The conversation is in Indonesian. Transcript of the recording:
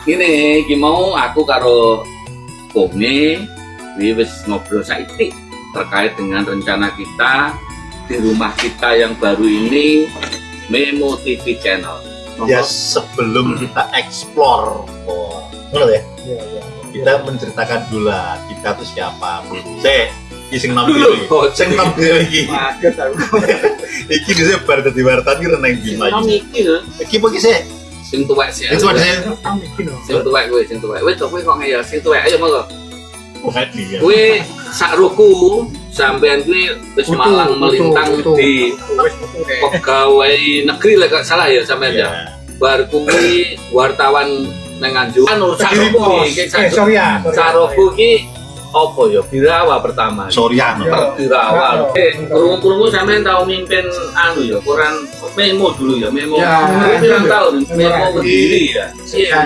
Ini iki mau aku karo Kome wis ngobrol saiki terkait dengan rencana kita di rumah kita yang baru ini, Memo TV Channel. Ya sebelum kita explore, ya? Kita menceritakan dulu lah kita tuh siapa. Sing nampil iki. Iki dhisik bar dadi wartawan ki reneng iki. Iki apa ki sih? Sing tuwek sih. Itu ada sih. Sing tuwek kowe, sing tuwek. Wis kowe kok ngeyel sing tuwek ayo monggo. Bukan Kowe sak ruku sampean kuwi wis malang melintang di pegawai negeri lek gak salah ya sampean ya. Bar kuwi wartawan nang Nganjuk. Anu sak ruku iki sak ruku iki apa ya? Birawa pertama. Soriano. Birawa. Krungu-krungu sampean tau mimpin anu ya, koran Memo dulu ya, Memo. Pirang tahun Memo berdiri ya. Iya,